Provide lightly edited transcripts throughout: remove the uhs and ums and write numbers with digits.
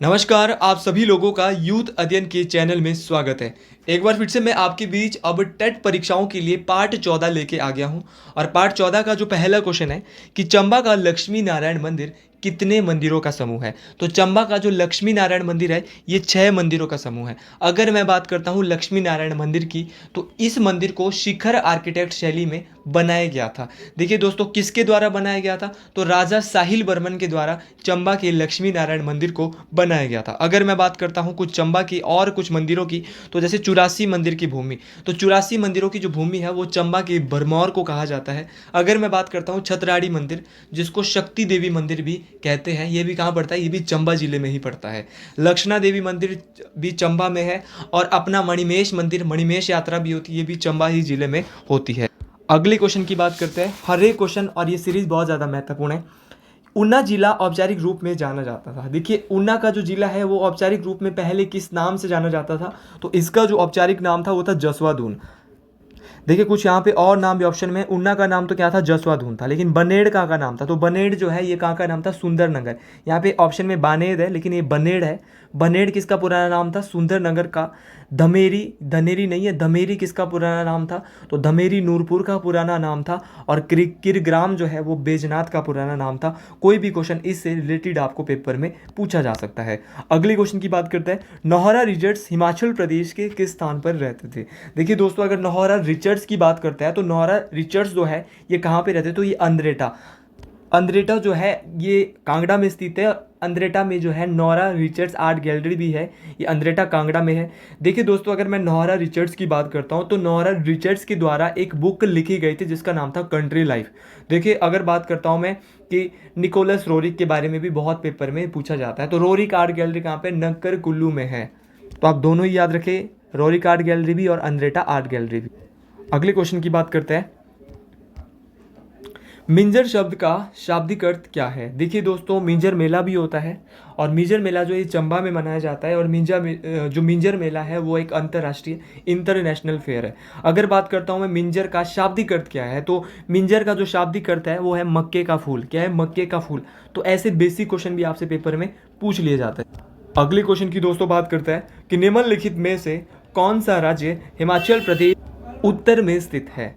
नमस्कार, आप सभी लोगों का यूथ अध्ययन के चैनल में स्वागत है। एक बार फिर से मैं आपके बीच अब टेट परीक्षाओं के लिए पार्ट 14 लेके आ गया हूँ। और पार्ट 14 का जो पहला क्वेश्चन है कि चंबा का लक्ष्मी नारायण मंदिर कितने मंदिरों का समूह है। तो चंबा का जो लक्ष्मी नारायण मंदिर है ये 6 मंदिरों का समूह है। अगर मैं बात करता हूँ लक्ष्मी नारायण मंदिर की, तो इस मंदिर को शिखर आर्किटेक्ट शैली में बनाया गया था। देखिए दोस्तों, किसके द्वारा बनाया गया था? तो राजा साहिल बर्मन के द्वारा चंबा के लक्ष्मी नारायण मंदिर को बनाया गया था। अगर मैं बात करता हूँ कुछ चंबा की और कुछ मंदिरों की, तो जैसे 84 मंदिर की भूमि, तो 84 मंदिरों की जो भूमि है वो चंबा के भरमौर को कहा जाता है। अगर मैं बात करता हूँ छतराड़ी मंदिर, जिसको शक्ति देवी मंदिर भी कहते हैं, ये भी कहाँ पड़ता है? ये भी चंबा जिले में ही पड़ता है। लक्षणा देवी मंदिर भी चंबा में है। और अपना मणिमेश मंदिर, मणिमेश यात्रा भी होती है, ये भी चंबा ही जिले में होती है। अगले क्वेश्चन की बात करते हैं। हर एक क्वेश्चन और ये सीरीज बहुत ज़्यादा महत्वपूर्ण है। ऊना जिला औपचारिक रूप में जाना जाता था। देखिए, ऊना का जो जिला है वो औपचारिक रूप में पहले किस नाम से जाना जाता था? तो इसका जो औपचारिक नाम था वो था जसवाधून। देखिए, कुछ यहाँ पे और नाम भी ऑप्शन में। ऊना का नाम तो क्या था? जसवाधून था। लेकिन बनेड़ कहाँ का नाम था? तो बनेड़ जो है ये कहाँ का नाम था? सुंदर नगर। यहाँ पे ऑप्शन में बानेड़ है लेकिन ये बनेड़ है। बनेड़ किसका पुराना नाम था? सुंदर नगर का। धमेरी, धनेरी नहीं है, धमेरी किसका पुराना नाम था? तो धमेरी नूरपुर का पुराना नाम था। और किरग्राम जो है वो बैजनाथ का पुराना नाम था। कोई भी क्वेश्चन इससे रिलेटेड आपको पेपर में पूछा जा सकता है। अगले क्वेश्चन की बात करते हैं। नौहरा रिचर्ड्स हिमाचल प्रदेश के किस स्थान पर रहते थे? देखिए दोस्तों, अगर नौहरा रिचर्ड्स की बात करते हैं तो नौहरा रिचर्ड्स जो है ये कहाँ पे रहते हैं? तो ये अंद्रेटा, अंद्रेटा जो है ये कांगड़ा में स्थित है। अंद्रेटा में जो है नौहरा रिचर्ड्स आर्ट गैलरी भी है, ये अंद्रेटा कांगड़ा में है। देखिए दोस्तों, अगर मैं नौहरा रिचर्ड्स की बात करता हूँ तो नौहरा रिचर्ड्स के द्वारा एक बुक लिखी गई थी जिसका नाम था कंट्री लाइफ। देखिए, अगर बात करता हूँ मैं कि निकोलस रोरिक के बारे में भी बहुत पेपर में पूछा जाता है। तो रोरिक आर्ट गैलरी कहाँ पे? नक्कर कुल्लू में है। तो आप दोनों ही याद रखें, रोरिक आर्ट गैलरी भी और अंद्रेटा आर्ट गैलरी भी। अगले क्वेश्चन की बात करते हैं। मिंजर शब्द का शाब्दिक अर्थ क्या है? देखिए दोस्तों, मिंजर मेला भी होता है और मिंजर मेला जो है चंबा में मनाया जाता है। और जो मिंजर मेला है वो एक अंतर्राष्ट्रीय इंटरनेशनल फेयर है। अगर बात करता हूँ मैं मिंजर का शाब्दिक अर्थ क्या है, तो मिंजर का जो शाब्दिक अर्थ है वो है मक्के का फूल। क्या है? मक्के का फूल। तो ऐसे बेसिक क्वेश्चन भी आपसे पेपर में पूछ लिए जाते हैं। अगले क्वेश्चन की दोस्तों बात करते हैं कि निम्नलिखित में से कौन सा राज्य हिमाचल प्रदेश उत्तर में स्थित है?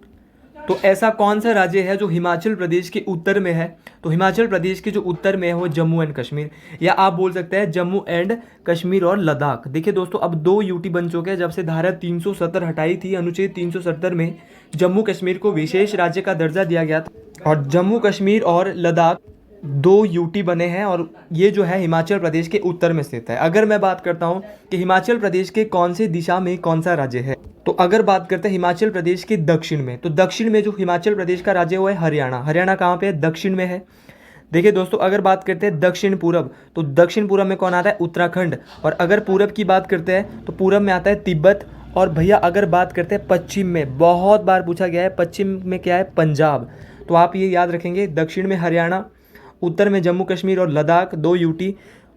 तो ऐसा कौन सा राज्य है जो हिमाचल प्रदेश के उत्तर में है? तो हिमाचल प्रदेश के जो उत्तर में है वो जम्मू एंड कश्मीर, या आप बोल सकते हैं जम्मू एंड कश्मीर और लद्दाख। देखिए दोस्तों, अब 2 यूटी बन चुके हैं जब से धारा 370 हटाई थी। अनुच्छेद 370 में जम्मू कश्मीर को विशेष राज्य का दर्जा दिया गया था और जम्मू कश्मीर और लद्दाख 2 यूटी बने हैं और ये जो है हिमाचल प्रदेश के उत्तर में स्थित है। अगर मैं बात करता हूँ कि हिमाचल प्रदेश के कौन से दिशा में कौन सा राज्य है, तो अगर बात करते हैं हिमाचल प्रदेश के दक्षिण में, तो दक्षिण में जो हिमाचल प्रदेश का राज्य वो है हरियाणा। हरियाणा कहाँ पे है? दक्षिण में है। देखिए दोस्तों, अगर बात करते हैं दक्षिण पूरब, तो दक्षिण पूरब में कौन आता है? उत्तराखंड। और अगर पूरब की बात करते हैं तो पूरब में आता है तिब्बत। और भैया अगर बात करते हैं पश्चिम में, बहुत बार पूछा गया है, पश्चिम में क्या है? पंजाब। तो आप ये याद रखेंगे, दक्षिण में हरियाणा, उत्तर में जम्मू कश्मीर और लद्दाख 2 यूटी,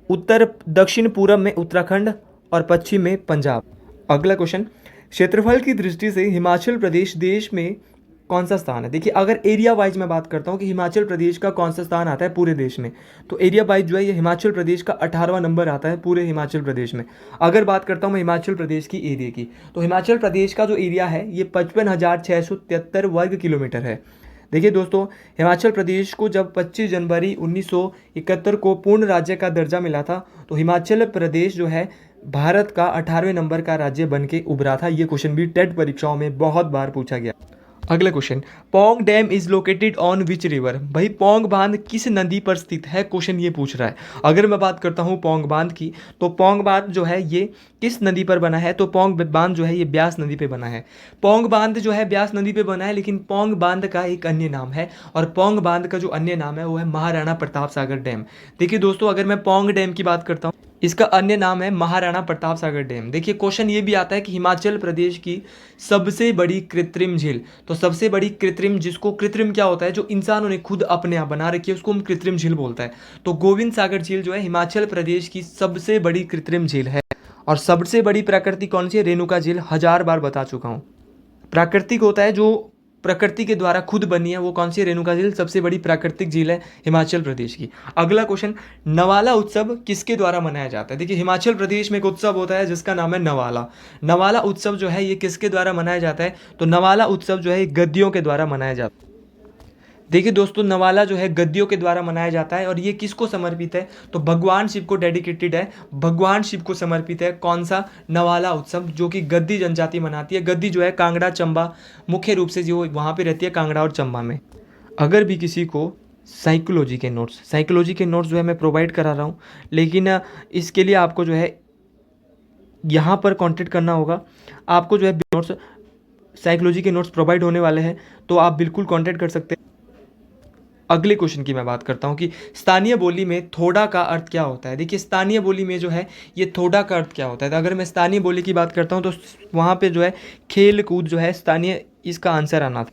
उत्तर दक्षिण पूरब में उत्तराखंड और पश्चिम में पंजाब। अगला क्वेश्चन, क्षेत्रफल की दृष्टि से हिमाचल प्रदेश देश में कौन सा स्थान है? देखिए, अगर एरिया वाइज मैं बात करता हूँ कि हिमाचल प्रदेश का कौन सा स्थान आता है पूरे देश में, तो एरिया वाइज जो है ये हिमाचल प्रदेश का 18वां नंबर आता है पूरे हिमाचल प्रदेश में। अगर बात करता हूँ मैं हिमाचल प्रदेश की एरिया की, तो हिमाचल प्रदेश का जो एरिया है ये 55,673 वर्ग किलोमीटर है। देखिए दोस्तों, हिमाचल प्रदेश को जब 25 जनवरी 1971 को पूर्ण राज्य का दर्जा मिला था, तो हिमाचल प्रदेश जो है भारत का 18वें नंबर का राज्य बन के उभरा था। ये क्वेश्चन भी टेट परीक्षाओं में बहुत बार पूछा गया। अगला question, Pong dam is located on which river? भाई पोंग बांध किस नदी पर स्थित है? क्वेश्चन ये पूछ रहा है। अगर मैं बात करता हूँ पोंग बांध की, तो पोंग बांध जो है ये किस नदी पर बना है? तो पोंग बांध जो है ये ब्यास नदी पे बना है। पोंग बांध जो है ब्यास नदी पे बना है, लेकिन पोंग बांध का एक अन्य नाम है और पोंग बांध का जो अन्य नाम है वो है महाराणा प्रताप सागर डैम। देखिए दोस्तों, अगर मैं पोंग डैम की बात करता हूँ, इसका अन्य नाम है महाराणा प्रताप सागर डैम। देखिए, क्वेश्चन ये भी आता है कि हिमाचल प्रदेश की सबसे बड़ी कृत्रिम झील, तो सबसे बड़ी कृत्रिम, जिसको कृत्रिम क्या होता है? जो इंसानों ने खुद अपने आप बना रखी है उसको हम कृत्रिम झील बोलता है। तो गोविंद सागर झील जो है हिमाचल प्रदेश की सबसे बड़ी कृत्रिम झील है। और सबसे बड़ी प्राकृतिक कौन सी है? रेणुका झील। 1000 बार बता चुका हूँ। प्राकृतिक होता है जो प्रकृति के द्वारा खुद बनी है, वो कौन सी है? रेणुका झील सबसे बड़ी प्राकृतिक झील है हिमाचल प्रदेश की। अगला क्वेश्चन, नवाला उत्सव किसके द्वारा मनाया जाता है? देखिए हिमाचल प्रदेश में एक उत्सव होता है जिसका नाम है नवाला। नवाला उत्सव जो है ये किसके द्वारा मनाया जाता है? तो नवाला उत्सव जो है गद्दियों के द्वारा मनाया जाता है। देखिए दोस्तों, नवाला जो है गद्दियों के द्वारा मनाया जाता है और ये किसको समर्पित है? तो भगवान शिव को डेडिकेटेड है, भगवान शिव को समर्पित है। कौन सा? नवाला उत्सव, जो कि गद्दी जनजाति मनाती है। गद्दी जो है कांगड़ा, चंबा, मुख्य रूप से जो वहाँ पे रहती है कांगड़ा और चंबा में। अगर भी किसी को साइकोलॉजी के नोट्स जो है मैं प्रोवाइड करा रहा हूँ, लेकिन इसके लिए आपको जो है यहाँ पर कांटेक्ट करना होगा। आपको जो है नोट्स, साइकोलॉजी के नोट्स प्रोवाइड होने वाले हैं, तो आप बिल्कुल कांटेक्ट कर सकते हैं। अगले क्वेश्चन की मैं बात करता हूँ कि स्थानीय बोली में थोड़ा का अर्थ क्या होता है। देखिए स्थानीय बोली में जो है ये थोड़ा का अर्थ क्या होता है। तो अगर मैं स्थानीय बोली की बात करता हूँ तो वहाँ पे जो है खेल कूद जो है स्थानीय, इसका आंसर आना था।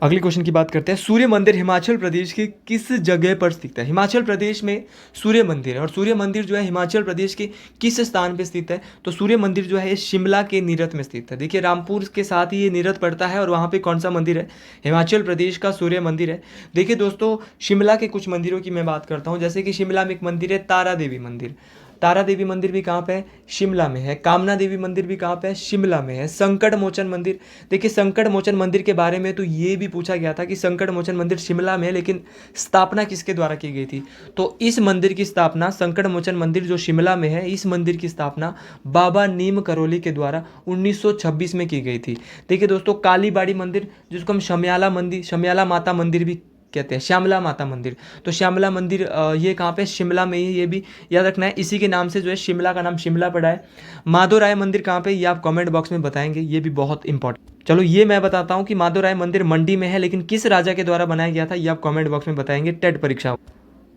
अगले क्वेश्चन की बात करते हैं, सूर्य मंदिर हिमाचल प्रदेश के किस जगह पर स्थित है? हिमाचल प्रदेश में सूर्य मंदिर है और सूर्य मंदिर जो है हिमाचल प्रदेश के किस स्थान पर स्थित है? तो सूर्य मंदिर जो है शिमला के नीरत में स्थित है। देखिए रामपुर के साथ ही ये नीरत पड़ता है और वहाँ पे कौन सा मंदिर है? हिमाचल प्रदेश का सूर्य मंदिर है। देखिए दोस्तों, शिमला के कुछ मंदिरों की मैं बात करता हूँ, जैसे कि शिमला में एक मंदिर है तारा देवी मंदिर। तारा देवी मंदिर भी कहाँ पे है? शिमला में है। कामना देवी मंदिर भी कहाँ पे है? शिमला में है। संकट मोचन मंदिर, देखिए संकट मोचन मंदिर के बारे में तो ये भी पूछा गया था कि संकट मोचन मंदिर शिमला में है, लेकिन स्थापना किसके द्वारा की गई थी? तो इस मंदिर की स्थापना, संकट मोचन मंदिर जो शिमला में है, इस मंदिर की स्थापना बाबा नीम करोली के द्वारा 1926 में की गई थी। देखिए दोस्तों, कालीबाड़ी मंदिर, जिसको हम शम्याला मंदिर, शम्याला माता मंदिर भी कहते हैं, श्यामला माता मंदिर, तो श्यामला मंदिर ये कहाँ पे? शिमला में ही, ये भी याद रखना है। इसी के नाम से जो है शिमला का नाम शिमला पड़ा है। माधोराय मंदिर कहाँ पे? ये आप कमेंट बॉक्स में बताएंगे, ये भी बहुत इंपॉर्टेंट। चलो ये मैं बताता हूँ कि माधोराय मंदिर मंडी में है, लेकिन किस राजा के द्वारा बनाया गया था, ये आप कमेंट बॉक्स में बताएंगे टेट परीक्षा।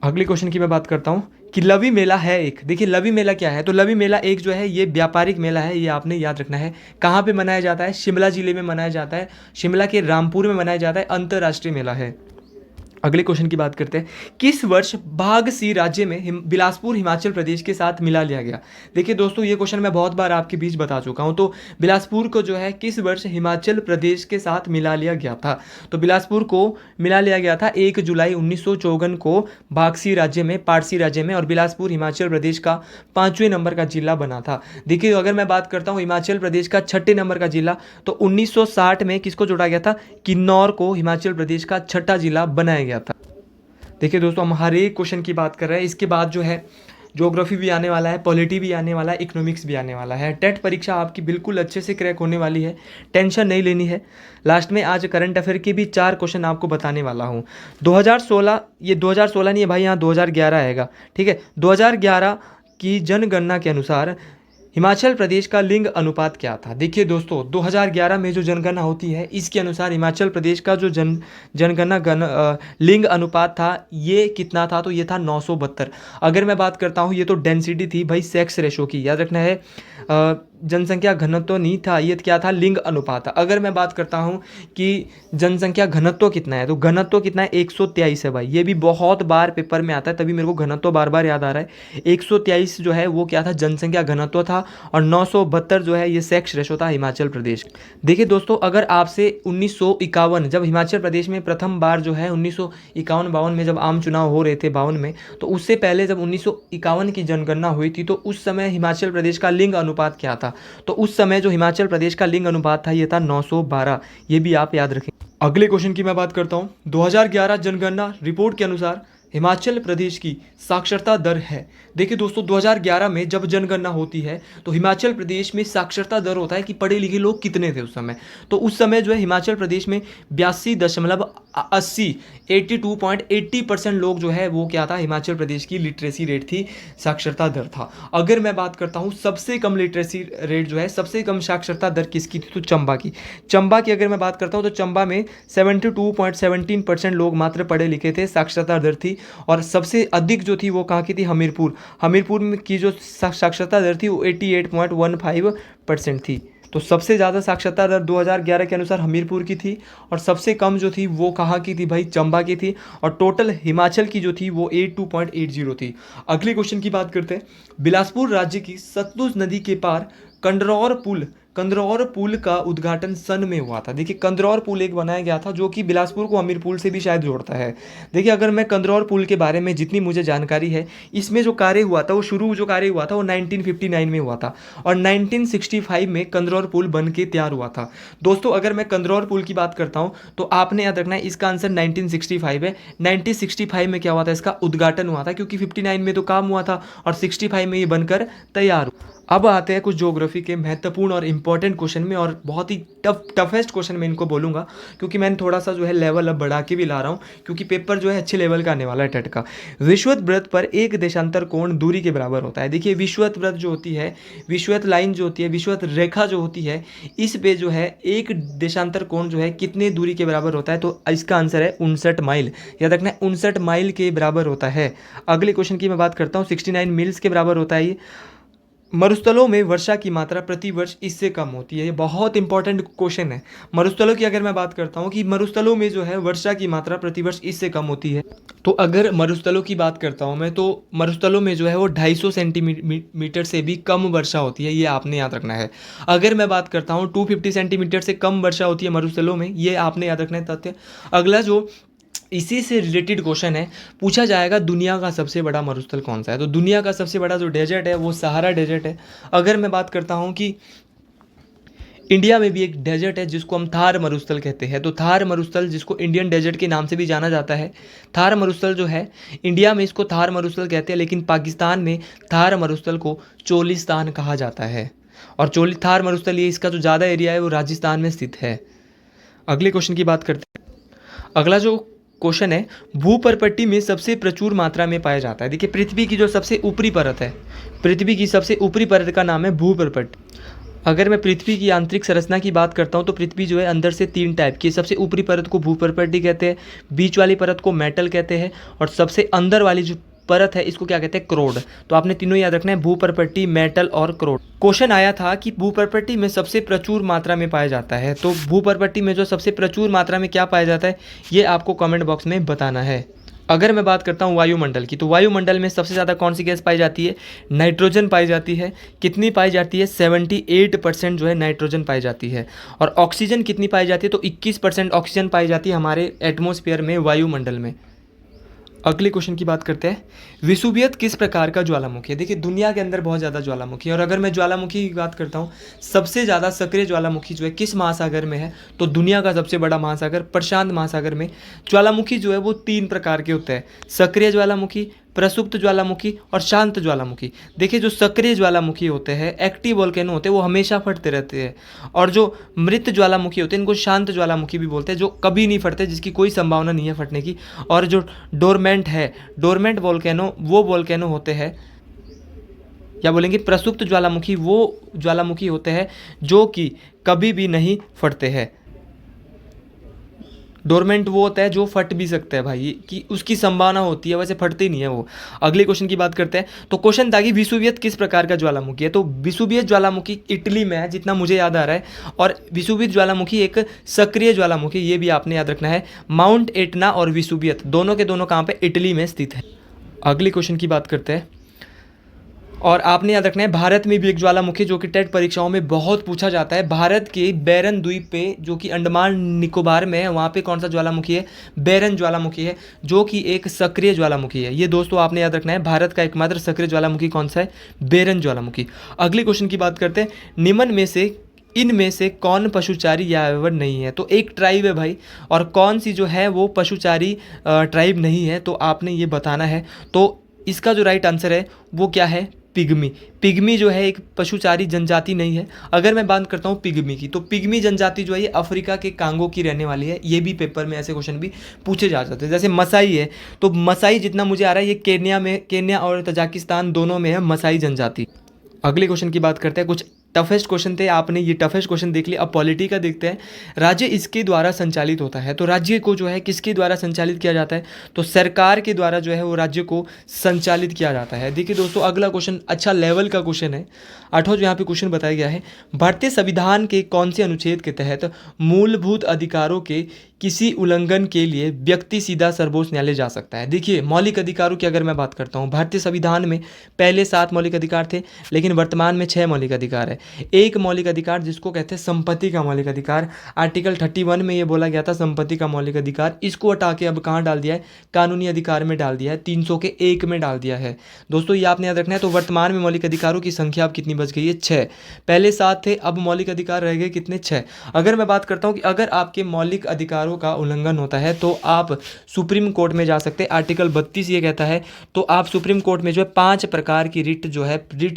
अगले क्वेश्चन की मैं बात करता हूँ कि लवी मेला है एक। देखिए लवी मेला क्या है? तो लवी मेला एक जो है ये व्यापारिक मेला है, ये आपने याद रखना है। कहाँ पे मनाया जाता है? शिमला जिले में मनाया जाता है, शिमला के रामपुर में मनाया जाता है, अंतर्राष्ट्रीय मेला है। अगले क्वेश्चन की बात करते हैं, किस वर्ष भाग सी राज्य में बिलासपुर हिमाचल प्रदेश के साथ मिला लिया गया? देखिए दोस्तों, ये क्वेश्चन मैं बहुत बार आपके बीच बता चुका हूँ। तो बिलासपुर को जो है किस वर्ष हिमाचल प्रदेश के साथ मिला लिया गया था? तो बिलासपुर को मिला लिया गया था 1 जुलाई 1954 को भागसी राज्य में, पारसी राज्य में, और बिलासपुर हिमाचल प्रदेश का 5वें नंबर का जिला बना था। देखिए अगर मैं बात करता हूँ हिमाचल प्रदेश का 6ठे नंबर का जिला, तो 1960 में किसको जोड़ा गया था? किन्नौर को हिमाचल प्रदेश का 6ठा जिला बनाया गया था। देखिए दोस्तों, हम हर एक क्वेश्चन की बात कर रहे हैं। इसके बाद जो है ज्योग्राफी भी आने वाला है, पॉलिटी भी आने वाला है, इकोनॉमिक्स भी आने वाला है। टेट परीक्षा आपकी बिल्कुल अच्छे से क्रैक होने वाली है, टेंशन नहीं लेनी है। लास्ट में आज करंट अफेयर के भी 4 क्वेश्चन आपको बताने वाला हूँ। 2016, ये 2016 नहीं है भाई, यहाँ 2011 आएगा, ठीक है। 2011 की जनगणना के अनुसार हिमाचल प्रदेश का लिंग अनुपात क्या था? देखिए दोस्तों, 2011 में जो जनगणना होती है, इसके अनुसार हिमाचल प्रदेश का जो जनगणना लिंग अनुपात था, ये कितना था? तो ये था 972। अगर मैं बात करता हूँ, ये तो डेंसिटी थी भाई, सेक्स रेशो की, याद रखना है। जनसंख्या घनत्व नहीं था, ये क्या था? लिंग अनुपात था। अगर मैं बात करता हूँ कि जनसंख्या घनत्व कितना है, तो घनत्व कितना है? 123 है भाई। ये भी बहुत बार पेपर में आता है, तभी मेरे को घनत्व बार बार याद आ रहा है। 123 जो है वो क्या था? जनसंख्या घनत्व था, और 972 जो है ये सेक्स रेशो था हिमाचल प्रदेश। देखिए दोस्तों, अगर आपसे 1951, जब हिमाचल प्रदेश में प्रथम बार जो है 1951-52 में जब आम चुनाव हो रहे थे 52 में, तो उससे पहले जब 1951 की जनगणना हुई थी, तो उस समय हिमाचल प्रदेश का लिंग अनुपात क्या था? तो उस समय जो हिमाचल प्रदेश का लिंग अनुपात था, ये था 912। ये भी आप याद रखें। अगले क्वेश्चन की मैं बात करता हूँ। 2011 जनगणना रिपोर्ट के अनुसार हिमाचल प्रदेश की साक्षरता दर है। देखिए दोस्तों, 2011 में जब जनगणना होती है, तो हिमाचल प्रदेश में साक्षरता दर होता है कि पढ़े लिखे लोग कितने थे उस समय। तो उस समय जो है हिमाचल प्रदेश में 82.80% लोग जो है वो क्या था? हिमाचल प्रदेश की लिटरेसी रेट थी, साक्षरता दर था। अगर मैं बात करता हूँ सबसे कम लिटरेसी रेट जो है, सबसे कम साक्षरता दर किसकी थी? तो चंबा की। चंबा की अगर मैं बात करता हूँ तो चंबा में 72.17% लोग मात्र पढ़े लिखे थे, साक्षरता दर थी। और सबसे अधिक जो थी वो कहाँ की थी? हमीरपुर में की जो साक्षरता दर थी वो 88.15% थी। तो सबसे ज़्यादा साक्षरता दर 2011 के अनुसार हमीरपुर की थी, और सबसे कम जो थी वो कहाँ की थी भाई? चंबा की थी। और टोटल हिमाचल की जो थी वो 82.80 थी। अगले क्वेश्चन की बात करते हैं। बिलासपुर राज्य की सतलुज नदी के पार कंडरौर पुल कंदरौर पुल का उद्घाटन सन में हुआ था। देखिए कंदरौर पुल एक बनाया गया था जो कि बिलासपुर को हमीरपुर से भी शायद जोड़ता है। देखिए अगर मैं कंदरौर पुल के बारे में जितनी मुझे जानकारी है, इसमें जो कार्य हुआ था वो शुरू जो कार्य हुआ था वो 1959 में हुआ था और 1965 में कंदरौर पुल बन के तैयार हुआ था। दोस्तों अगर मैं कंदरौर पुल की बात करता हूँ तो आपने याद रखना है इसका आंसर 1965 है। 1965 में क्या हुआ था, इसका उद्घाटन हुआ था, क्योंकि 59 में तो काम हुआ था और 65 में ये बनकर तैयार हुआ। अब आते हैं कुछ ज्योग्राफी के महत्वपूर्ण और इंपॉर्टेंट क्वेश्चन में, और बहुत ही टफेस्ट क्वेश्चन मैं इनको बोलूँगा, क्योंकि मैंने थोड़ा सा जो है लेवल अब बढ़ा के भी ला रहा हूँ, क्योंकि पेपर जो है अच्छे लेवल का आने वाला है टेट का। विषुवत वृत्त पर एक देशांतर कोण दूरी के बराबर होता है। देखिए विषुवत वृत्त जो होती है, विषुवत लाइन जो होती है, विषुवत रेखा जो होती है, इस पे जो है एक देशांतर कोण जो है कितने दूरी के बराबर होता है, तो इसका आंसर है 59 माइल। याद रखना है 59 माइल के बराबर होता है। अगले क्वेश्चन की मैं बात करता हूँ, 69 मील्स के बराबर होता है ये। मरुस्थलों में वर्षा की मात्रा प्रति वर्ष इससे कम होती है। ये बहुत इंपॉर्टेंट क्वेश्चन है। मरुस्थलों की अगर मैं बात करता हूँ कि मरुस्थलों में जो है वर्षा की मात्रा प्रति वर्ष इससे कम होती है, तो अगर मरुस्थलों की बात करता हूँ मैं, तो मरुस्थलों में जो है वो 250 सेंटीमीटर से भी कम वर्षा होती है, ये आपने याद रखना है। अगर मैं बात करता हूँ 250 सेंटीमीटर से कम वर्षा होती है मरुस्थलों में, ये आपने याद रखना है तथ्य। अगला जो इसी से रिलेटेड क्वेश्चन है, पूछा जाएगा दुनिया का सबसे बड़ा मरुस्थल कौन सा है, तो दुनिया का सबसे बड़ा जो डेजर्ट है वो सहारा डेजर्ट है। अगर मैं बात करता हूँ कि इंडिया में भी एक डेजर्ट है जिसको हम थार मरुस्थल कहते हैं, तो थार मरुस्थल जिसको इंडियन डेजर्ट के नाम से भी जाना जाता है, थार मरुस्थल जो है इंडिया में इसको थार मरुस्थल कहते हैं, लेकिन पाकिस्तान में थार मरुस्थल को चोलिस्तान कहा जाता है। और थार मरुस्थल ये इसका जो ज़्यादा एरिया है वो राजस्थान में स्थित है। अगले क्वेश्चन की बात करते हैं। अगला जो क्वेश्चन है, भूपर्पट्टी में सबसे प्रचुर मात्रा में पाया जाता है। देखिए पृथ्वी की जो सबसे ऊपरी परत है, पृथ्वी की सबसे ऊपरी परत का नाम है भूपर्पट्टी। अगर मैं पृथ्वी की आंतरिक संरचना की बात करता हूँ तो पृथ्वी जो है अंदर से 3 टाइप की है। सबसे ऊपरी परत को भूपर्पट्टी कहते हैं, बीच वाली परत को मेटल कहते हैं, और सबसे अंदर वाली जो परत है इसको क्या कहते हैं, क्रोड। तो आपने तीनों याद रखना है, भूपर्पट्टी, मेटल और क्रोड। क्वेश्चन आया था कि भूपर्पट्टी में सबसे प्रचुर मात्रा में पाया जाता है, तो भूपर्पट्टी में जो सबसे प्रचुर मात्रा में क्या पाया जाता है ये आपको कमेंट बॉक्स में बताना है। अगर मैं बात करता हूँ वायुमंडल की, तो वायुमंडल में सबसे ज़्यादा कौन सी गैस पाई जाती है, नाइट्रोजन पाई जाती है। कितनी पाई जाती है, 78% जो है नाइट्रोजन पाई जाती है। और ऑक्सीजन कितनी पाई जाती है, तो 21% ऑक्सीजन पाई जाती है हमारे एटमॉस्फेयर में, वायुमंडल में। अगले क्वेश्चन की बात करते हैं, विसुवियत किस प्रकार का ज्वालामुखी है। देखिए दुनिया के अंदर बहुत ज़्यादा ज्वालामुखी है, और अगर मैं ज्वालामुखी की बात करता हूँ, सबसे ज़्यादा सक्रिय ज्वालामुखी जो है किस महासागर में है, तो दुनिया का सबसे बड़ा महासागर प्रशांत महासागर में। ज्वालामुखी जो है वो 3 प्रकार के होते हैं, सक्रिय ज्वालामुखी, प्रसुप्त ज्वालामुखी और शांत ज्वालामुखी। देखिए जो सक्रिय ज्वालामुखी होते हैं, एक्टिव वोल्केनो होते हैं, वो हमेशा फटते रहते हैं, और जो मृत ज्वालामुखी होते हैं इनको शांत ज्वालामुखी भी बोलते हैं, जो कभी नहीं फटते, जिसकी कोई संभावना नहीं है फटने की। और जो डोरमेंट है, डोरमेंट वोल्केनो, वो वोल्केनो होते हैं, या बोलेंगे प्रसुप्त ज्वालामुखी, वो ज्वालामुखी होते हैं जो कि कभी भी नहीं फटते हैं। डोरमेंट वो होता है जो फट भी सकता है भाई, कि उसकी संभावना होती है, वैसे फटते ही नहीं है वो। अगले क्वेश्चन की बात करते हैं, तो क्वेश्चन था कि विसुवियत किस प्रकार का ज्वालामुखी है, तो विसुवियत ज्वालामुखी इटली में है जितना मुझे याद आ रहा है, और विसुवियत ज्वालामुखी एक सक्रिय ज्वालामुखी, ये भी आपने याद रखना है। माउंट एटना और विसुवियत दोनों के दोनों कहाँ पे, इटली में स्थित है। अगले क्वेश्चन की बात करते हैं, और आपने याद रखना है भारत में भी एक ज्वालामुखी जो कि टेट परीक्षाओं में बहुत पूछा जाता है। भारत के बैरन द्वीप पे जो कि अंडमान निकोबार में है, वहाँ पे कौन सा ज्वालामुखी है, बैरन ज्वालामुखी है, जो कि एक सक्रिय ज्वालामुखी है। ये दोस्तों आपने याद रखना है, भारत का एकमात्र सक्रिय ज्वालामुखी कौन सा है, बैरन ज्वालामुखी। अगले क्वेश्चन की बात करते हैं, निम्न में से इनमें से कौन पशुचारी यायावर नहीं है, तो एक ट्राइब है भाई, और कौन सी जो है वो पशुचारी ट्राइब नहीं है, तो आपने ये बताना है। तो इसका जो राइट आंसर है वो क्या है, पिग्मी। पिग्मी जो है एक पशुचारी जनजाति नहीं है। अगर मैं बात करता हूँ पिग्मी की, तो पिग्मी जनजाति जो है ये अफ्रीका के कांगो की रहने वाली है। ये भी पेपर में ऐसे क्वेश्चन भी पूछे जा सकते हैं। जैसे मसाई है, तो मसाई जितना मुझे आ रहा है ये केन्या और तजाकिस्तान दोनों में है मसाई जनजाति। अगले क्वेश्चन की बात करते हैं, कुछ टफेस्ट क्वेश्चन थे, आपने ये टफेस्ट क्वेश्चन देख लिया। अब पॉलिटी का देखते हैं, राज्य इसके द्वारा संचालित होता है, तो राज्य को जो है किसके द्वारा संचालित किया जाता है, तो सरकार के द्वारा जो है वो राज्य को संचालित किया जाता है। देखिए दोस्तों अगला क्वेश्चन अच्छा लेवल का क्वेश्चन है। 8वां जो यहाँ पे क्वेश्चन बताया गया है, भारतीय संविधान के कौन से अनुच्छेद के तहत मूलभूत अधिकारों के किसी उल्लंघन के लिए व्यक्ति सीधा सर्वोच्च न्यायालय जा सकता है। देखिए, मौलिक अधिकारों की अगर मैं बात करता हूँ, भारतीय संविधान में पहले 7 मौलिक अधिकार थे, लेकिन वर्तमान में 6 मौलिक अधिकार है। एक मौलिक अधिकार जिसको कहते हैं संपत्ति का मौलिक अधिकार, आर्टिकल 31 में ये बोला गया था संपत्ति का मौलिक अधिकार, इसको हटा के अब कहाँ डाल दिया है, कानूनी अधिकार में डाल दिया है, 300 के 1 में डाल दिया है। दोस्तों ये आपने याद रखना है। तो वर्तमान में मौलिक अधिकारों की संख्या अब कितनी बच गई है, 6। पहले 7 थे, अब मौलिक अधिकार रह गए कितने, 6। अगर मैं बात करता हूँ कि अगर आपके मौलिक अधिकारों का उल्लंघन होता है तो आप सुप्रीम कोर्ट में जा सकते हैं। आर्टिकल 32 ये कहता है, तो आप सुप्रीम कोर्ट में जो है 5 प्रकार की रिट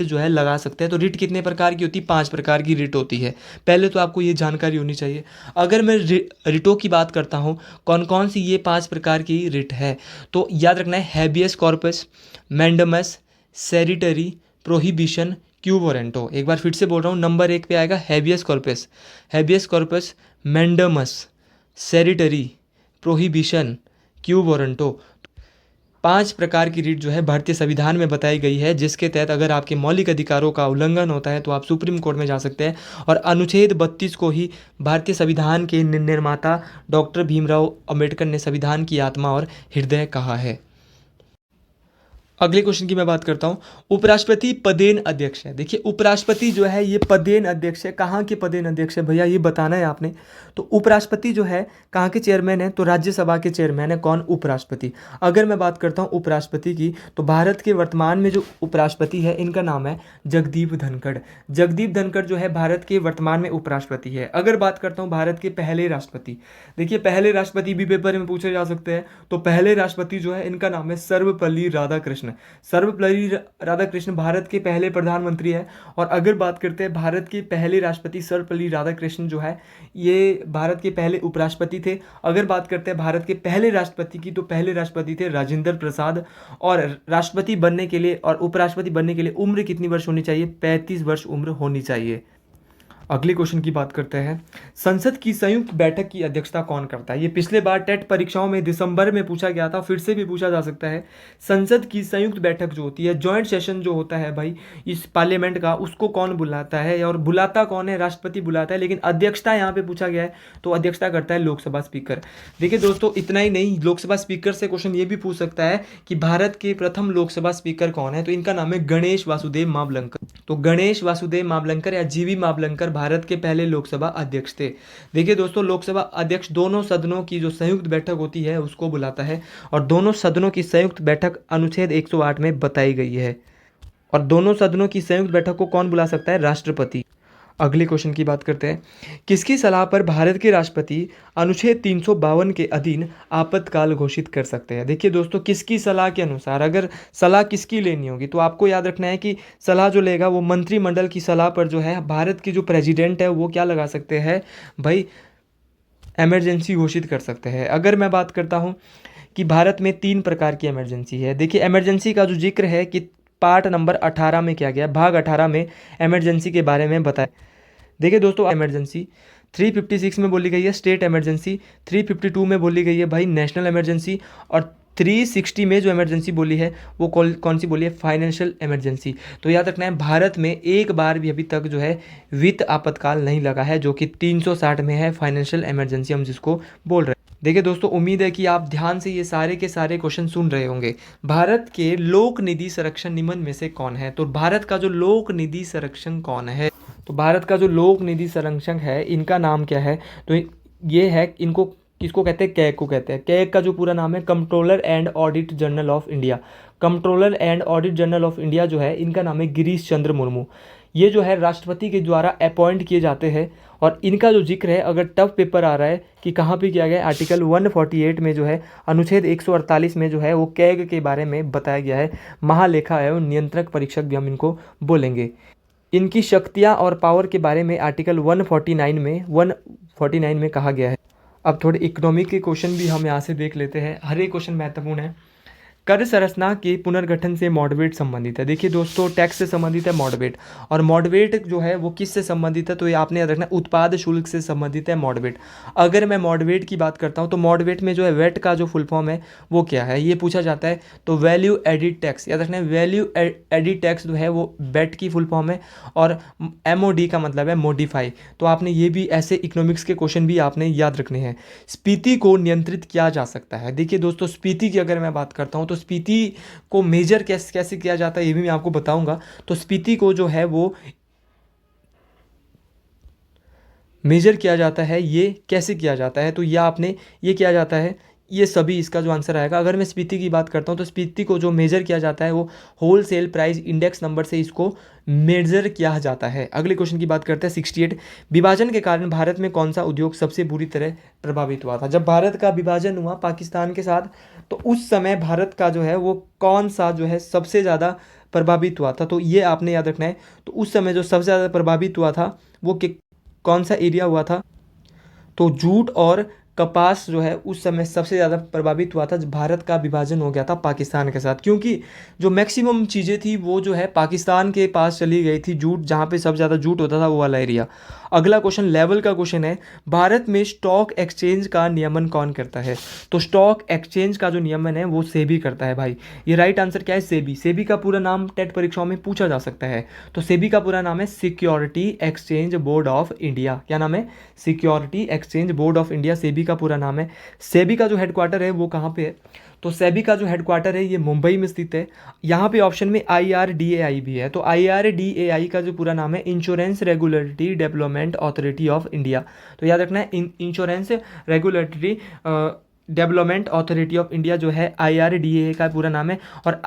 जो है लगा सकते हैं। तो रिट कितने प्रकार की होती है, 5 प्रकार की रिट होती है। पहले तो आपको ये जानकारी होनी चाहिए। अगर मैं रिटों की बात करता हूँ, कौन कौन सी ये 5 प्रकार की रिट है, तो याद रखना है, habeas corpus, mandamus, certiorari, prohibition, quo warranto. एक बार फिर से बोल रहा हूँ, नंबर 1 पे आएगा habeas corpus, mandamus, certiorari, prohibition, quo warranto. 5 प्रकार की रिट जो है भारतीय संविधान में बताई गई है, जिसके तहत अगर आपके मौलिक अधिकारों का उल्लंघन होता है तो आप सुप्रीम कोर्ट में जा सकते हैं। और अनुच्छेद 32 को ही भारतीय संविधान के निर्माता डॉक्टर भीमराव अंबेडकर ने संविधान की आत्मा और हृदय कहा है। अगले क्वेश्चन की मैं बात करता हूँ, उपराष्ट्रपति पदेन अध्यक्ष है। देखिए, उपराष्ट्रपति जो है ये पदेन अध्यक्ष है। कहाँ के पदेन अध्यक्ष है भैया, ये बताना है आपने। तो उपराष्ट्रपति जो है कहाँ के चेयरमैन है, तो राज्यसभा के चेयरमैन है। कौन, उपराष्ट्रपति। अगर मैं बात करता हूँ उपराष्ट्रपति की, तो भारत के वर्तमान में जो उपराष्ट्रपति है इनका नाम है जगदीप धनखड़। जगदीप धनखड़ जो है भारत के वर्तमान में उपराष्ट्रपति है। अगर बात करता हूँ भारत के पहले राष्ट्रपति, देखिए पहले राष्ट्रपति भी पेपर में पूछे जा सकते हैं। तो पहले राष्ट्रपति जो है इनका नाम है सर्वपल्ली राधाकृष्ण। सर्वपल्ली राधाकृष्ण भारत के पहले प्रधानमंत्री है। और अगर बात करते हैं भारत के पहले राष्ट्रपति सर्वपल्ली राधाकृष्ण जो है ये भारत के पहले उपराष्ट्रपति थे। अगर बात करते हैं भारत के पहले राष्ट्रपति की, तो पहले राष्ट्रपति थे राजेंद्र प्रसाद। और राष्ट्रपति बनने के लिए और उपराष्ट्रपति बनने के लिए उम्र कितनी वर्ष होनी चाहिए, 35 वर्ष उम्र होनी चाहिए। अगले क्वेश्चन की बात करते हैं, संसद की संयुक्त बैठक की अध्यक्षता कौन करता है। ये पिछले बार टेट परीक्षाओं में दिसंबर में पूछा गया था, फिर से भी पूछा जा सकता है। संसद की संयुक्त बैठक जो होती है, जॉइंट सेशन जो होता है भाई इस पार्लियामेंट का, उसको कौन बुलाता है, और बुलाता कौन है, राष्ट्रपति बुलाता है। लेकिन अध्यक्षता यहाँ पे पूछा गया है, तो अध्यक्षता करता है लोकसभा स्पीकर। देखिए दोस्तों, इतना ही नहीं, लोकसभा स्पीकर से क्वेश्चन ये भी पूछ सकता है कि भारत के प्रथम लोकसभा स्पीकर कौन है, तो इनका नाम है गणेश वासुदेव मावलंकर। तो गणेश वासुदेव मावलंकर या जीवी मावलंकर भारत के पहले लोकसभा अध्यक्ष थे। देखिए दोस्तों, लोकसभा अध्यक्ष दोनों सदनों की जो संयुक्त बैठक होती है उसको बुलाता है। और दोनों सदनों की संयुक्त बैठक अनुच्छेद 108 में बताई गई है। और दोनों सदनों की संयुक्त बैठक को कौन बुला सकता है, राष्ट्रपति। अगले क्वेश्चन की बात करते हैं, किसकी सलाह पर भारत के राष्ट्रपति अनुच्छेद 352 के अधीन आपातकाल घोषित कर सकते हैं। देखिए दोस्तों, किसकी सलाह के अनुसार, अगर सलाह किसकी लेनी होगी तो आपको याद रखना है कि सलाह जो लेगा वो मंत्रिमंडल की सलाह पर जो है भारत के जो प्रेसिडेंट है वो क्या लगा सकते हैं भाई, एमरजेंसी घोषित कर सकते हैं। अगर मैं बात करता हूँ कि भारत में 3 प्रकार की इमरजेंसी है। देखिए, इमरजेंसी का जो जिक्र है कि पार्ट नंबर 18 में किया गया, भाग 18 में इमरजेंसी के बारे में बताया। देखिए दोस्तों, इमरजेंसी 356 में बोली गई है स्टेट इमरजेंसी, 352 में बोली गई है भाई नेशनल इमरजेंसी, और 360 में जो इमरजेंसी बोली है वो कौन सी बोली है, फाइनेंशियल इमरजेंसी। तो याद रखना है, भारत में एक बार भी अभी तक जो है वित्त आपातकाल नहीं लगा है, जो कि 360 में है फाइनेंशियल इमरजेंसी हम जिसको बोल रहे हैं। देखिए दोस्तों, उम्मीद है कि आप ध्यान से ये सारे के सारे क्वेश्चन सुन रहे होंगे। भारत के लोक निधि संरक्षण निम्न में से कौन है, तो भारत का जो लोक निधि संरक्षण कौन है, तो भारत का जो लोक निधि संरक्षक है इनका नाम क्या है, तो ये है, इनको किसको कहते हैं, कैग को कहते हैं। कैग का जो पूरा नाम है controller and audit general of India. Controller and audit general of India जो है इनका नाम है गिरीश चंद्र मुर्मू। ये जो है राष्ट्रपति के द्वारा अपॉइंट किए जाते हैं। और इनका जो जिक्र है, अगर टफ पेपर आ रहा है कि कहाँ पे किया गया है, आर्टिकल 148 में जो है अनुच्छेद 148 में जो है वो कैग के बारे में बताया गया है। महालेखा एवं नियंत्रक परीक्षक भी हम इनको बोलेंगे। इनकी शक्तियाँ और पावर के बारे में आर्टिकल 149 में कहा गया है। अब थोड़े इकोनॉमिक के क्वेश्चन भी हम यहाँ से देख लेते हैं, हर एक क्वेश्चन महत्वपूर्ण है। कर संरचना के पुनर्गठन से मॉडरेट संबंधित है। देखिए दोस्तों, टैक्स से संबंधित है मॉडरेट, और मॉडरेट जो है वो किससे संबंधित है, तो ये आपने याद रखना है, उत्पाद शुल्क से संबंधित है मॉडरेट। अगर मैं मॉडरेट की बात करता हूँ तो मॉडरेट में जो है वेट का जो फुल फॉर्म है वो क्या है, ये पूछा जाता है। तो वैल्यू एडिड टैक्स, याद रखना है, वैल्यू एडिड टैक्स जो है वो वेट की फुल फॉर्म है, और MOD का मतलब है मॉडिफाई। तो आपने ये भी ऐसे इकोनॉमिक्स के क्वेश्चन भी आपने याद रखने हैं। स्फीति को नियंत्रित किया जा सकता है। देखिए दोस्तों, स्फीति की अगर मैं बात करता हूँ तो स्फीति को मेजर कैसे कैसे किया जाता है ये भी मैं आपको बताऊंगा। तो स्फीति को जो है वो मेजर किया जाता है, ये कैसे किया जाता है, तो यह आपने ये किया जाता है, ये सभी इसका जो आंसर आएगा। अगर मैं स्फीति की बात करता हूँ तो स्फीति को जो मेजर किया जाता है वो wholesale price index number से इसको मेजर किया जाता है। अगले क्वेश्चन की बात करते हैं 68। विभाजन के कारण भारत में कौन सा उद्योग सबसे बुरी तरह प्रभावित हुआ था। जब भारत का विभाजन हुआ पाकिस्तान के साथ, तो उस समय भारत का जो है वो कौन सा जो है सबसे ज़्यादा प्रभावित हुआ था, तो ये आपने याद रखना है। तो उस समय जो सबसे ज़्यादा प्रभावित हुआ था वो कौन सा एरिया हुआ था, तो जूट और कपास जो है उस समय सबसे ज़्यादा प्रभावित हुआ था जब भारत का विभाजन हो गया था पाकिस्तान के साथ, क्योंकि जो मैक्सिमम चीज़ें थी वो जो है पाकिस्तान के पास चली गई थी, जूट जहाँ पे सबसे ज़्यादा जूट होता था वो वाला एरिया। अगला क्वेश्चन लेवल का क्वेश्चन है, भारत में स्टॉक एक्सचेंज का नियमन कौन करता है। तो स्टॉक एक्सचेंज का जो नियमन है वो सेबी करता है भाई। ये राइट आंसर क्या है, सेबी। सेबी का पूरा नाम टेट परीक्षाओं में पूछा जा सकता है। तो सेबी का पूरा नाम है security exchange board of India. क्या नाम है, security exchange board of India, SEBI का पूरा नाम है। सेबी का जो हेडक्वार्टर है वो कहाँ पे है, तो सेबी का जो हेडक्वार्टर है ये मुंबई में स्थित है। यहाँ पे ऑप्शन में IRDAI भी है। तो IRDAI का जो पूरा नाम है insurance regulatory development authority of India. तो याद रखना है, insurance regulatory development authority of India जो है IRDAI का पूरा नाम है। और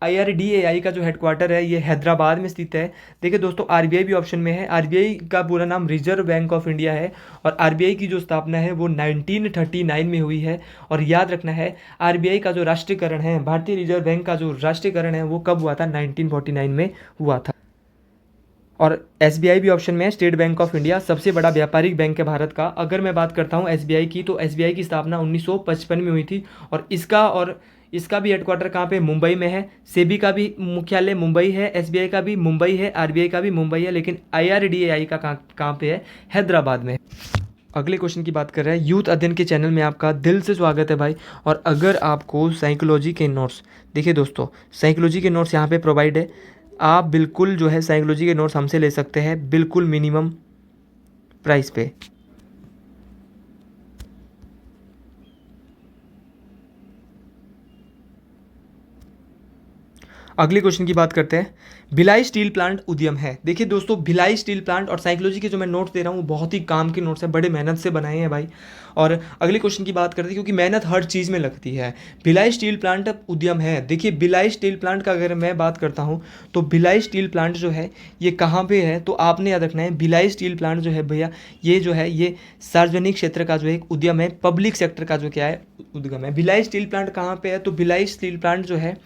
IRDAI का जो हेडक्वार्टर है ये हैदराबाद में स्थित है। देखिए दोस्तों, RBI भी ऑप्शन में है। RBI का पूरा नाम रिजर्व बैंक ऑफ इंडिया है, और RBI की जो स्थापना है वो 1939 में हुई है। और याद रखना है, RBI का जो राष्ट्रीयकरण है, भारतीय रिजर्व बैंक का जो राष्ट्रीयकरण है वो कब हुआ था, 1949 में हुआ था। और SBI भी ऑप्शन में है, स्टेट बैंक ऑफ इंडिया, सबसे बड़ा व्यापारिक बैंक है भारत का। अगर मैं बात करता हूँ SBI की, तो SBI की स्थापना 1955 में हुई थी, और इसका भी हेडक्वार्टर कहाँ पे, मुंबई में है। सेबी का भी मुख्यालय मुंबई है, SBI का भी मुंबई है, RBI का भी मुंबई है, लेकिन IRDAI का कहाँ पे है, हैदराबाद में। अगले क्वेश्चन की बात कर रहे हैं, यूथ अध्ययन के चैनल में आपका दिल से स्वागत है भाई। और अगर आपको साइकोलॉजी के नोट्स, देखिए दोस्तों, साइकोलॉजी के नोट्स यहाँ पे प्रोवाइड है। आप बिल्कुल जो है साइकोलॉजी के नोट्स हमसे ले सकते हैं, बिल्कुल मिनिमम प्राइस पे। अगले क्वेश्चन की बात करते हैं, भिलाई स्टील प्लांट उद्यम है। देखिए दोस्तों, भिलाई स्टील प्लांट और साइकोलॉजी के जो मैं नोट्स दे रहा हूँ वो बहुत ही काम के नोट्स हैं, बड़े मेहनत से बनाए हैं भाई। और अगले क्वेश्चन की बात करते हैं, क्योंकि मेहनत हर चीज़ में लगती है। भिलाई स्टील प्लांट उद्यम है। देखिए, भिलाई स्टील प्लांट का अगर मैं बात करता हूँ तो भिलाई स्टील प्लांट जो है ये कहाँ पे है, तो आपने याद रखना है, भिलाई स्टील प्लांट जो है भैया, ये जो है ये सार्वजनिक क्षेत्र का जो एक उद्यम है, पब्लिक सेक्टर का जो क्या है उद्यम है। भिलाई स्टील प्लांट कहाँ पे है, तो भिलाई स्टील प्लांट जो है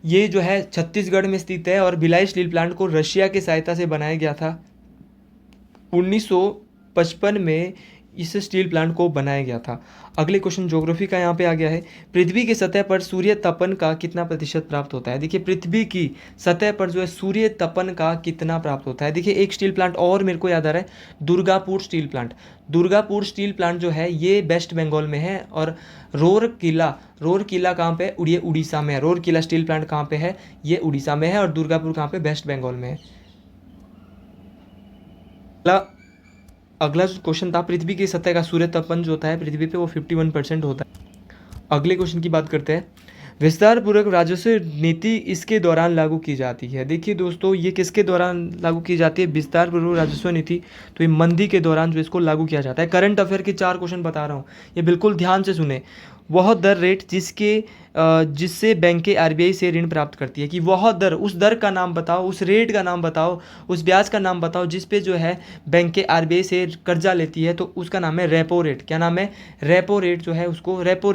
ये जो है छत्तीसगढ़ में स्थित है। और भिलाई स्टील प्लांट को रशिया की सहायता से बनाया गया था। 1955 में इस स्टील प्लांट को बनाया गया था। अगले क्वेश्चन ज्योग्राफी का यहाँ पे आ गया है, पृथ्वी की सतह पर सूर्य तपन का कितना प्रतिशत प्राप्त होता है। देखिए, पृथ्वी की सतह पर जो है सूर्य तपन का कितना प्राप्त होता है। देखिए, एक स्टील प्लांट और मेरे को याद आ रहा है, Durgapur steel plant. Durgapur steel plant जो है ये वेस्ट बंगाल में है। और रोरकिला कहाँ पे, उड़ीसा में है। रोरकिला स्टील प्लांट कहाँ पे है, ये उड़ीसा में है। और दुर्गापुर कहाँ पे, वेस्ट बंगाल में है। अगला जो क्वेश्चन था, पृथ्वी की सतह का सूर्य तापमान जो होता है पृथ्वी पे वो 51% होता है। अगले क्वेश्चन की बात करते हैं, विस्तार पूर्वक राजस्व नीति इसके दौरान लागू की जाती है। देखिए दोस्तों, ये किसके दौरान लागू की जाती है, विस्तार पूर्वक राजस्व नीति, तो ये मंदी के दौरान जो इसको लागू किया जाता है। करंट अफेयर के 4 क्वेश्चन बता रहा हूँ, ये बिल्कुल ध्यान से सुने। वह दर रेट जिससे बैंकें RBI से ऋण प्राप्त करती है, कि वह दर, उस दर का नाम बताओ, उस रेट का नाम बताओ, उस ब्याज का नाम बताओ जिस पे जो है बैंकें RBI से कर्जा लेती है, तो उसका नाम है रेपो रेट। क्या नाम है, रेपो रेट जो है उसको रेपो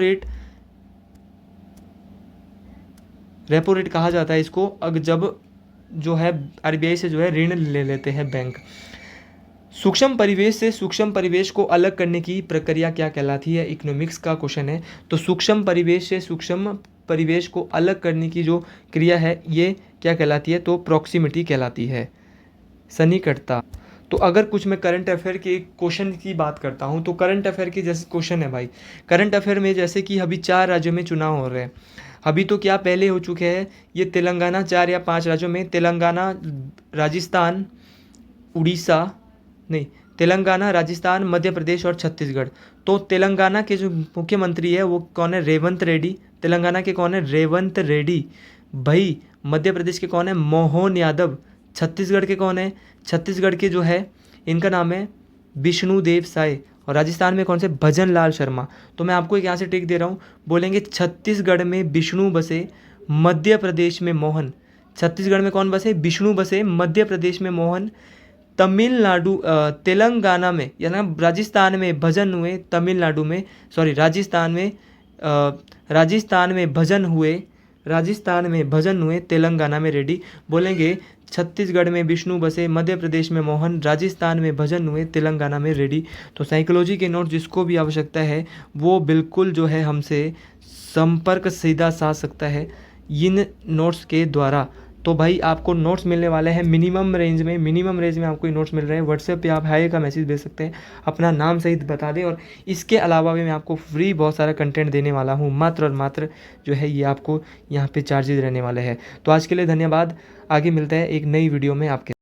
रेट कहा जाता है इसको, जब जो है RBI से जो है ऋण ले लेते हैं बैंक। सूक्ष्म परिवेश से सूक्ष्म परिवेश को अलग करने की प्रक्रिया क्या कहलाती है? इकोनॉमिक्स का क्वेश्चन है। तो सूक्ष्म परिवेश से सूक्ष्म परिवेश को अलग करने की जो क्रिया है ये क्या कहलाती है? तो प्रॉक्सिमिटी कहलाती है, सन्निकटता। तो अगर कुछ मैं करंट अफेयर के क्वेश्चन की बात करता हूँ तो करंट अफेयर के जैसे क्वेश्चन है भाई, करंट अफेयर में जैसे कि अभी 4 राज्यों में चुनाव हो रहे हैं। अभी तो क्या पहले हो चुके हैं ये तेलंगाना, 4 या 5 राज्यों में तेलंगाना, राजस्थान, उड़ीसा, नहीं, तेलंगाना, राजस्थान, मध्य प्रदेश और छत्तीसगढ़। तो तेलंगाना के जो मुख्यमंत्री है वो कौन है? रेवंत रेड्डी। तेलंगाना के कौन है? रेवंत रेड्डी भाई। मध्य प्रदेश के कौन है? मोहन यादव। छत्तीसगढ़ के कौन है? छत्तीसगढ़ के जो है इनका नाम है विष्णुदेव साय। और राजस्थान में कौन से? भजन लाल शर्मा। तो मैं आपको एक यहाँ से ट्रिक दे रहा हूँ, बोलेंगे छत्तीसगढ़ में विष्णु बसे, मध्य प्रदेश में मोहन। छत्तीसगढ़ में कौन बसे? विष्णु बसे, मध्य प्रदेश में मोहन। तमिलनाडु तेलंगाना में या ना राजस्थान में भजन हुए, तमिलनाडु में, सॉरी, राजस्थान में भजन हुए, राजस्थान में भजन हुए, तेलंगाना में रेड्डी। बोलेंगे छत्तीसगढ़ में विष्णु बसे, मध्य प्रदेश में मोहन, राजस्थान में भजन हुए, तेलंगाना में रेड्डी। तो साइकोलॉजी के नोट जिसको भी आवश्यकता है वो बिल्कुल जो है हमसे संपर्क सीधा साध सकता है इन नोट्स के द्वारा। तो भाई आपको नोट्स मिलने वाले हैं मिनिमम रेंज में आपको ये नोट्स मिल रहे हैं। व्हाट्सएप पे आप हाई का मैसेज भेज सकते हैं, अपना नाम सहित बता दें। और इसके अलावा भी मैं आपको फ्री बहुत सारा कंटेंट देने वाला हूँ, मात्र और मात्र जो है ये आपको यहाँ पे चार्जेज रहने वाले हैं। तो आज के लिए धन्यवाद, आगे मिलता है एक नई वीडियो में आपके।